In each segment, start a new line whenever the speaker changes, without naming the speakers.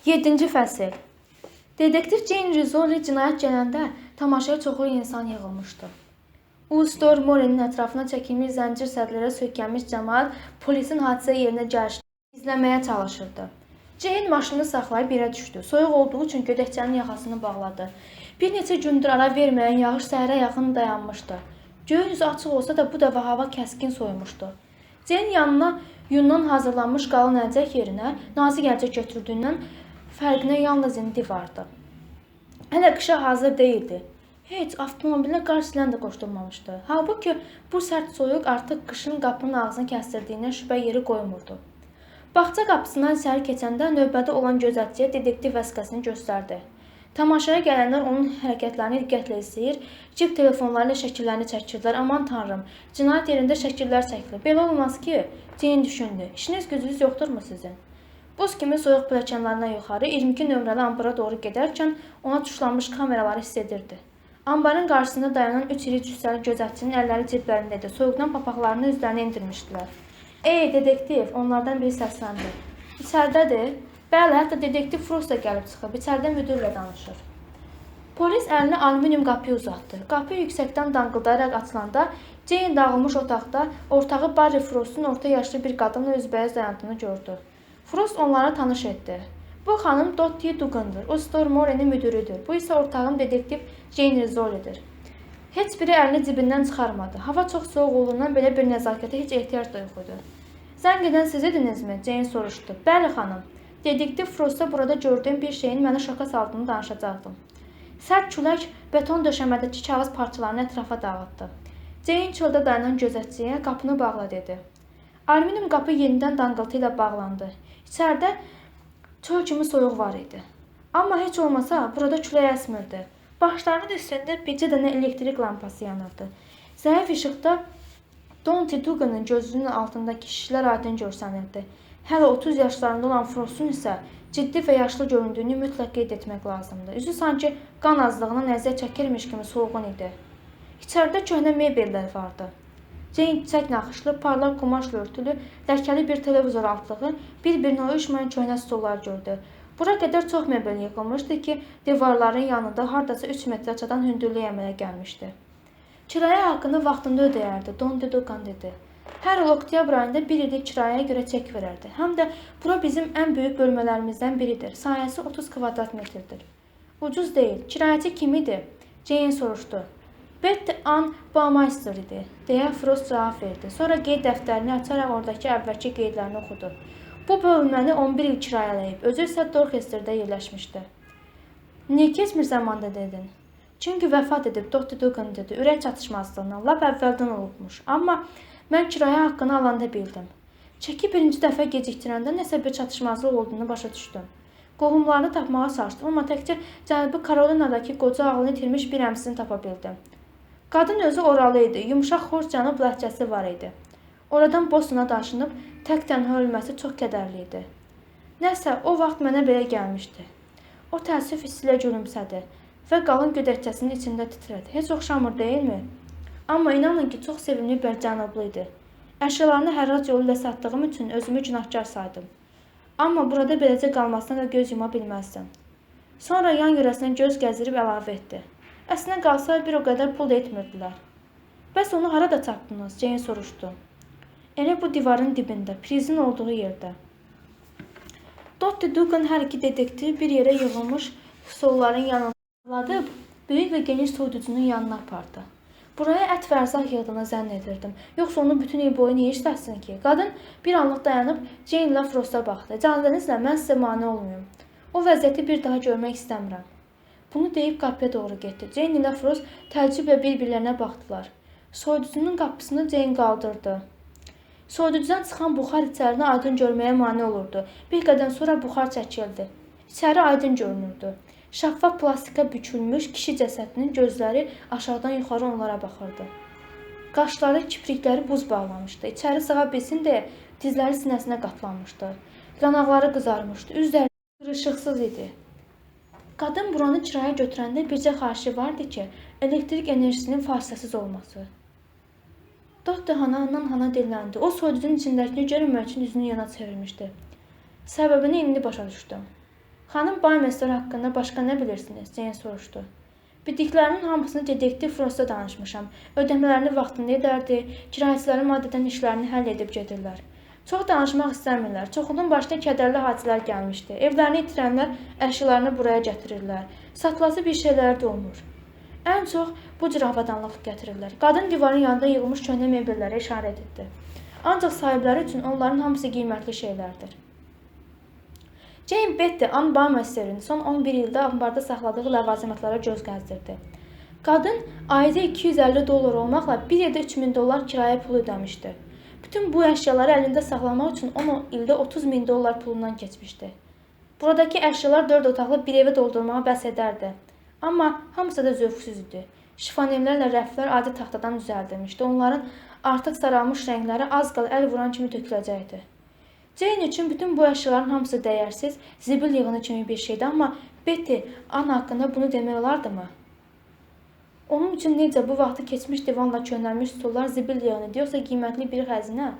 7-ci fəsil. Dedektiv Jane Rizzoli cinayət gələndə tamaşaya çoxlu insan yığılmışdı. Stormore'nin ətrafına çəkilmiş zəncir sədlərə söykənmiş cəmaət polisin hadisə yerinə gəlişini izləməyə çalışırdı. Jane maşını saxlayıb yerə düşdü. Soyuq olduğu üçün gödəkçənin yaxasını bağladı. Bir neçə gündür ara verməyən yağış səhərə yaxın dayanmışdı. Göyün üzü açıq olsa da bu dəfə hava kəskin soyumuşdu. Jane yanına yundan hazırlanmış qalın əlcək yerinə nazik əlcək götürdüyündən fərqinə yalnız indi vardı. Hələ qışa hazır değildi. Heç avtomobilə qar silən də qoşulmamışdı. Halbuki bu sərt soyuq artıq qışın qapının ağzını kəsdirdiyindən şübhə yeri qoymurdu. Bağça qapısından içəri keçəndə növbədə olan gözətçiyə dedektiv vəsiqəsini göstərdi. Tamaşaya gələnlər onun hərəkətlərini diqqətlə izləyir, cib telefonları ilə şəkillərini çəkirdilər. Aman tanrım, cinayət yerində şəkillər çəkilir. Belə olmaz ki, Jane düşündü. İşiniz gücünüz yoxdurmu sizin? Buz kimi soyuq pilləkənlərindən yuxarı 22 nömrəli ambara doğru gedərkən ona tuşlanmış kameraları hiss edirdi. Ambarın qarşısında dayanan 3 iri cüssəli gözətçinin əlləri ciblərindədir. Soyuqdan papaqlarını üzlərinə indirmişdilər. Ey, dedektiv, onlardan biri səsləndi. İçəridədir. Bəli, hətta dedektiv Frost da gəlib çıxıb. İçəridə müdürlə danışır. Polis əlini alüminium qapıya uzatdı. Qapı yüksəkdən dangıldayaraq açılanda Jane dağılmış otaqda ortağı Barry Frostun orta yaşlı bir qadınla üzbəyiz dayandığını gördü. Frost onlara tanış etdi. Bu xanım Dottie Dugan'dır. O Stormore'nin müdürüdür. Bu isə ortağım dedektiv Jane Rizzoli'dir. Heç biri əlini cibindən çıxarmadı. Hava çox soğuk olduğundan belə bir nəzakətə heç ehtiyac da yox idi. Zəng edən siz idinizmi? Jane soruşdu. Bəli xanım. Dedektiv Frost'a burada gördüyüm bir şeyin məni şoka saldığını danışacaqdım. Sərt külək beton döşəmədəki kağız parçalarını ətrafa dağıtdı. Jane çöldə dayanan gözətçiyə qapını bağla dedi. Alüminium qapı yenidən dangıltı ilə bağlandı. İçəridə çöl kimi soyuq var idi. Amma heç olmasa burada külək əsmirdi. Başlarının üstündə bircə dənə elektrik lampası yanırdı. Zəif işıqda Dottie Dugan'ın gözünün altındakı şişlər aydın görsənirdi. Hələ 30 yaşlarında olan Frost'un isə ciddi və yaşlı göründüyünü mütləq qeyd etmək lazımdır. Üzü sanki qan azlığından əziyyət çəkirmiş kimi solğun idi. İçəridə köhnə mebellər vardı. Jane çiçək naxışlı, parlaq qumaşla örtülü, ləkəli bir televizor altlığı, bir-birinə uyuşmayan köhnə stollar gördü. Bura qədər çox mebel yığılmışdı ki, divarların yanında hardasa 3 metrə çatan hündürlük əmələ gəlmişdi. Kirayə haqqını vaxtında ödəyərdi, Dottie Dugan dedi. Hər il oktyabr ayında bir illik kirayəyə görə çək verərdi. Həm də bura bizim ən böyük bölmələrimizdən biridir. Sahəsi 30 kvadrat metrdir. Ucuz deyil. Kirayəçi kim idi? Jane soruşdu. Betty Ann Baumeister idi, deyə Frost cavab verdi. Sonra qeyd dəftərini açaraq oradakı əvvəlki qeydlərini oxudu. Bu bölməni 11 il kirayələyib, özü isə Dorchesterdə yerləşmişdi. Niyə keçmir zamanda dedin? Çünki vəfat edib, Dottie Dugan dedi, ürək çatışmazlığından, lap əvvəldən olubmuş. Amma mən kirayə haqqını alanda bildim. Çəki birinci dəfə gecikdirəndə nəsə bir çatışmazlıq olduğunu başa düşdüm. Qohumlarını tapmağa çalışdım, amma təkcə Cənubi Karolinadakı qoca ağlını itirmiş bir əmsini tapa bildim. Qadın özü oralı idi, yumşaq xoş cənub ləhcəsi var idi. Oradan Bostona daşınıb tək-tənha ölməsi çox kədərli idi. Nəsə, o vaxt mənə belə gəlmişdi. O təəssüf hissi ilə gülümsədi və qalın gödəkçəsinin içində titrədi. Heç oxşamır deyilmi? Amma inanın ki, çox sevimli bir cənublu idi. Əşyalarını hərrac yolu ilə satdığım üçün özümü günahkar saydım. Amma burada beləcə qalmasına da göz yuma bilməzdim. Sonra yan yörəsindən göz gəzdirib əlavə etdi. Əslində qalsa bir o qədər pul da etmirdilər. Bəs onu harada tapdınız? Jane soruşdu. Elə bu divarın dibində, prizin olduğu yerdə. Dottie Dugan hər iki dedektiv bir yerə yığılmış stolların yanına aladıb, böyük və geniş soyuducunun yanına apardı. Buraya ət və ərzaq yığdığını zənn edirdim. Yoxsa onu bütün il boyu niyə işləsin ki? Qadın bir anlıq dayanıb Jane ilə Frost'a baxdı. Canınızla mən sizə mane olmayım. O vəziyyəti bir daha görmək istəmirəm. Bunu deyib qapıya doğru getdi. Jane ilə Frost təəccüblə bir-birlərinə baxdılar. Soyuducunun qapısını Jane qaldırdı. Soyuducudan çıxan buxar içərini aydın görməyə mane olurdu. Bir qədər sonra buxar çəkildi. İçəri aydın görünürdü. Şəffaf plastika bükülmüş kişi cəsədinin gözləri aşağıdan yuxarı onlara baxırdı. Qaşları, kiprikləri buz bağlamışdı. İçəri sığa bilsin deyə dizləri sinəsinə qatlanmışdı. Yanaqları qızarmışdı. Üzləri qırışıqsız idi. Qadın buranı kirayə götürəndə bircə xahişi vardı ki, elektrik enerjisinin fasiləsiz olması. Dottie hana dilləndi. O soyuducunun içindəkini görmək üçün üzünü yana çevirmişdi. Səbəbini indi başa düşdüm. Xanım Baymester haqqında başqa nə bilirsiniz? Jane soruşdu. Bildiklərinin hamısını dedektiv Frost'a danışmışam. Ödəmələrini vaxtında edərdi, kirayəçilərin adətən işlərini həll edib gedirlər. Çox danışmaq istəmirlər. Çoxunun başına kədərli hadisələr gəlmişdi. Evlərini itirənlər əşyalarını buraya gətirirlər. Satılası bir şeylər də olmur. Ən çox bu cür avadanlıq gətirirlər. Qadın divarın yanında yığılmış köhnə mebellərə işarət etdi. Ancaq sahibləri üçün onların hamısı qiymətli şeylərdir. Jane Betty Ann Baumeister'in son 11 ildə ambarda saxladığı ləvazimatlara göz gəzdirdi. Qadın ayda $250 olmaqla bir ildə $3000 kirayə pulu ödəmişdi. Bütün bu əşyaları əlində saxlamaq üçün 10 ildə $30.000 pulundan keçmişdi. Buradakı əşyalar 4 otaqlı bir evi doldurmağa bəs edərdi. Amma hamısı da zövqsüz idi. Şifonellərlə rəflər adi taxtadan düzəldilmişdi. Onların artıq saralmış rəngləri az qala əl vuran kimi töküləcəkdi. Jane üçün bütün bu əşyaların hamısı dəyərsiz, zibil yığını kimi bir şeydi. Amma Betty Ann haqqında bunu demək olardımı? Onun üçün necə bu vaxtı keçmiş divanla könlənmiş stollar zibil yığını yoxsa qiymətli bir xəzinə?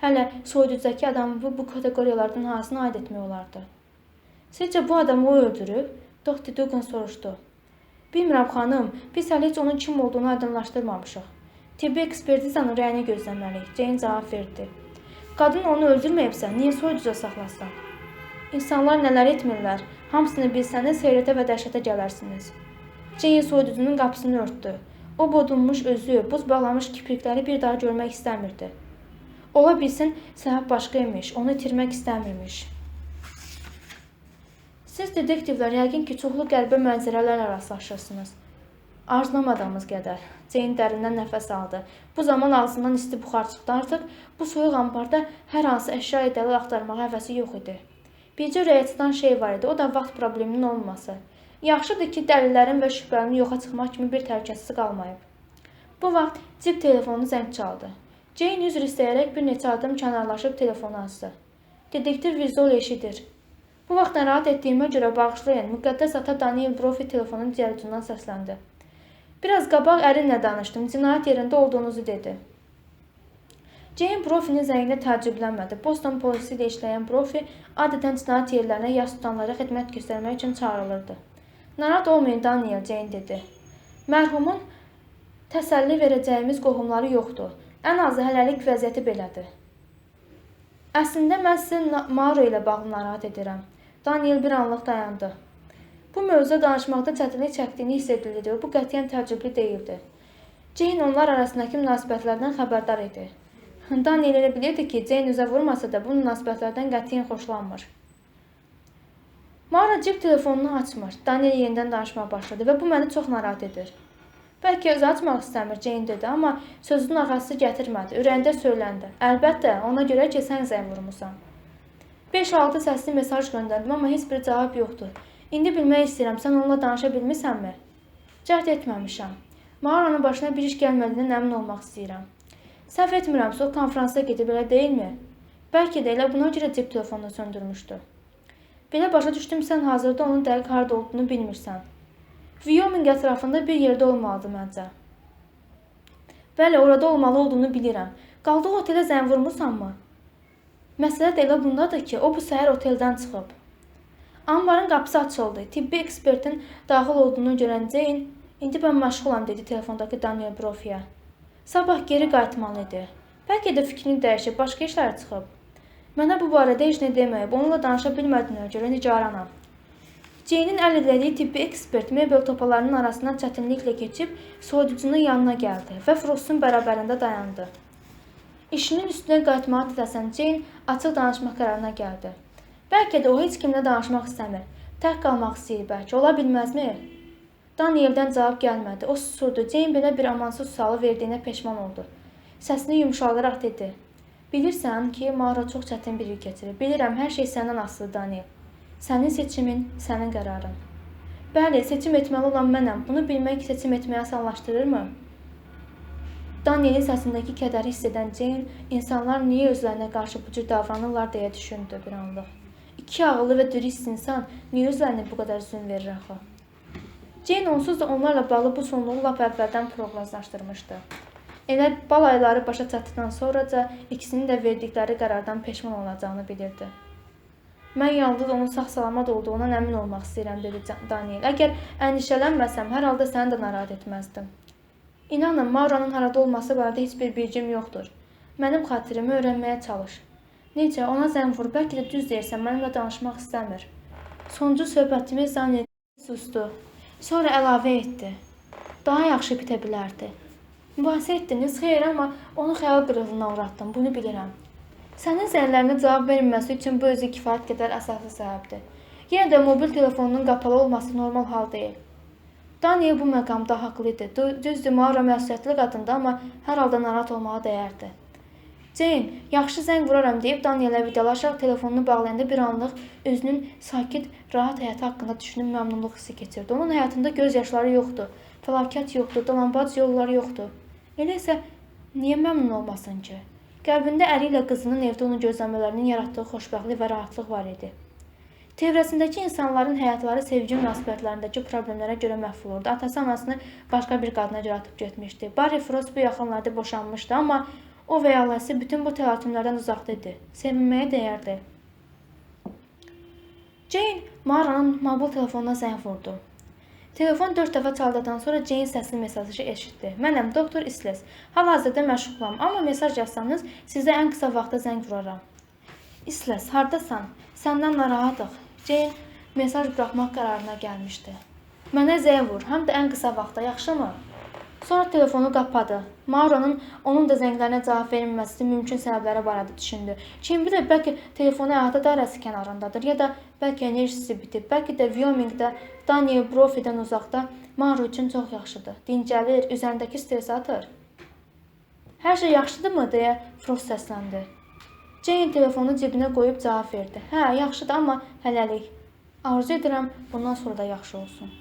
Hələ soyuducudakı adamı bu kateqoriyalardan hansına aid etmək olardı? Sizcə bu adamı o öldürüb? Dr. Dugan soruşdu. Bilmirəm xanım, biz hələ heç onun kim olduğunu aydınlaşdırmamışıq. Tibbi ekspertizanın rəyini gözləməliyik, Jane cavab verdi. Qadın onu öldürməyibsə, niyə soyuducuda saxlasın? İnsanlar nələr etmirlər, hamısını bilsəniz heyrətə və dəhşətə gələrsiniz. Jane soyuducunun qapısını örtdü. O bodulmuş özü, buz bağlamış kiprikləri bir daha görmək istəmirdi. Ola bilsin, səbəb başqa imiş, onu itirmək istəmirmiş. Siz detektivlər yəqin ki, çoxlu qəribə mənzərələrlə rastlaşırsınız. Arzulamadığımız qədər. Jane dərindən nəfəs aldı. Bu zaman ağzından isti buxar çıxdı. Artıq bu soyuq ambarda hər hansı əşya edəli axtarmağa həvəsi yox idi. Bircə ürəyə tutan şey var idi, o da vaxt probleminin olmaması. Yaxşıdır ki, dəlillərin və şübhələrin yoxa çıxmaq kimi bir təhlükəsi qalmayıb. Bu vaxt cib telefonu zəng çaldı. Jane üzr istəyərək bir neçə adım kənarlaşıb telefonu açdı. Detektiv Vizol eşidir. Bu vaxt narahat etdiyimə görə bağışlayın, müqəddəs ata Daniel Brophy telefonun digər ucundan səsləndi. Biraz qabaq ərinlə danışdım, cinayət yerində olduğunuzu dedi. Jane Brophy'nin zənginə təəccüblənmədi. Boston polisi ilə işləyən Brophy adətən cinayət yerlərinə yas tutanlara xidmət göstərmək üçün çağırılırdı. Narahat olmayın Daniel, Jane dedi. Mərhumun təsəlli verəcəyimiz qohumları yoxdur. Ən azı hələlik vəziyyəti belədir. Əslində mən sizi Mauro ilə bağlı narahat edirəm. Daniel bir anlıq dayandı. Bu mövzuda danışmaqda çətinlik çəkdiyini hiss edildi. Bu qətiyyən təəccüblü deyildi. Jane onlar arasındakı münasibətlərdən xəbərdar idi. Daniel elə bilirdi ki, Jane üzə vurmasa da bu münasibətlərdən qətiyyən xoşlanmır. Mauro cib telefonunu açmır. Daniel yenidən danışmağa başladı və bu məni çox narahat edir. Bəlkə özü açmaq istəmir, Jane dedi, amma sözünün arxası gətirmədi. Ürəyində söyləndi. Əlbəttə, ona görə ki, sən zəng vurmusan. 5-6 səsli mesaj göndərdim, amma heç bir cavab yoxdur. İndi bilmək istəyirəm, sən onunla danışa bilmisənmi? Cəhd etməmişəm. Mauranın başına bir iş gəlmədiyindən əmin olmaq istəyirəm. Səhv etmirəmsə, o konfransa gedib, elə deyilmi? Bəlkə də elə buna görə cib telefonunu söndürmüşdü. Belə başa düşdüm, sən hazırda onun dəqiq harada olduğunu bilmirsən. Wyoming ətrafında bir yerdə olmalıdır məncə. Bəli, orada olmalı olduğunu bilirəm. Qaldığı otelə zəng vurmursanmı? Məsələ də elə bundadır ki, o bu səhər oteldən çıxıb. Ambarın qapısı açıldı. Tibbi ekspertin daxil olduğunu görən Jane, indi mən məşğulam, dedi telefondakı Daniel Brophy'yə. Sabah geri qayıtmalı idi. Bəlkə də fikrini dəyişib, başqa işlərə çıxıb. Mənə bu barədə heç nə deməyib, onunla danışa bilmədiyinə görə nigaranam. Jane'in əl elədiyi tibbi ekspert mebel topalarının arasından çətinliklə keçib soyuducunun yanına gəldi və Frost'un bərabərində dayandı. İşinin üstünə qayıtmağı tələsən Jane açıq danışmaq qərarına gəldi. Bəlkə də o heç kimlə danışmaq istəmir. Tək qalmaq istəyir bəlkə, ola bilməzmi? Daniel'dən cavab gəlmədi. O susurdu. Jane belə bir amansız sualı verdiyinə peşman oldu. Səsini yumşaldaraq dedi. Bilirsən ki, Mauro çox çətin bir il keçirir. Bilirəm, hər şey səndən asılıdır, Daniel. Sənin seçimin, sənin qərarın. Bəli, seçim etməli olan mənəm. Bunu bilmək seçim etməyi asanlaşdırırmı? Daniel'in səsindəki kədəri hiss edən Jane, insanlar niyə özlərinə qarşı bu cür davranırlar deyə düşündü bir anlıq. İki ağıllı və dürüst insan niyə özlərinə bu qədər üzüm verir axı? Jane onsuz da onlarla bağlı bu sonluğu lap əvvəldən proqnozlaşdırmışdı. Elə bal ayları başa çatdıqdan sonraca ikisinin də verdikləri qərardan peşman olacağını bilirdi. Mən yalnız onun sağ-salamat olduğundan əmin olmaq istəyirəm, dedi Daniel. Əgər əndişələnməsəm, hər halda səni də narahat etməzdim. İnanın, Mauranın harada olması barədə heç bir bilgim yoxdur. Mənim xatirimi öyrənməyə çalış. Necə, ona zəng vur, bəlkə də düz deyirsən, mənimlə danışmaq istəmir. Sonuncu söhbətimiz Daniel sustu. Sonra əlavə etdi. Daha yaxşı bitə bilərdi. Mübahisə etdiniz, xeyr, amma onu xəyal qırıqlığına uğratdım, bunu bilirəm. Sənin zənglərinə cavab verilməsi üçün bu özü kifayət qədər əsaslı səbəbdir. Yenə də mobil telefonunun qapalı olması normal hal deyil. Daniel bu məqamda haqlı idi. Düzdür, Maura məsuliyyətli qadındır, amma hər halda narahat olmağa dəyərdi. Jane, yaxşı zəng vuraram deyib Danielə vidalaşaraq telefonunu bağlayanda bir anlıq özünün sakit, rahat həyatı haqqında düşünüb məmnunluq hissi keçirdi. Onun həyatında göz yaşları yoxdur, fəlakət yoxdur, dolambac yolları yoxdur. Elə isə niyə məmnun olmasın ki? Qəlbində əri ilə qızının evdə onu gözləmələrinin yaratdığı xoşbəxtlik və rahatlıq var idi. Çevrəsindəki insanların həyatları sevgi münasibətlərindəki problemlərə görə məhv olurdu. Atası anasını başqa bir qadına görə atıb getmişdi. Barry Frost bu yaxınlarda boşanmışdı, amma o və ailəsi bütün bu təlatümlərdən uzaqda idi. Sevinməyə dəyərdi. Jane Mauranın mobil telefonuna zəng vurdu. Telefon 4 dəfə çaldıqdan sonra Jane səsli mesajı eşitdi. Mənəm, Doktor Isles. Hal-hazırda məşğulam, amma mesaj yazsanız sizə ən qısa vaxtda zəng vuraram. Isles, hardasan? Səndən narahatıq. Jane mesaj buraxmaq qərarına gəlmişdi. Mənə zəng vur, həm də ən qısa vaxtda, yaxşımı? Sonra telefonu qapadı. Mauranın onun da zənglərinə cavab verilməsi mümkün səbəbləri barədə düşündü. Kim bilir, bəlkə telefonu əhatə dairəsi kənarındadır, ya da bəlkə enerjisi bitib, bəlkə də Wyomingdə Daniel Brophy'dən uzaqda Maura üçün çox yaxşıdır. Dincəlir, üzərindəki stresi atır. Hər şey yaxşıdırmı, deyə Frost səsləndi. Jane telefonu cibinə qoyub cavab verdi. Hə, yaxşıdır, amma hələlik. Arzu edirəm, bundan sonra da yaxşı olsun.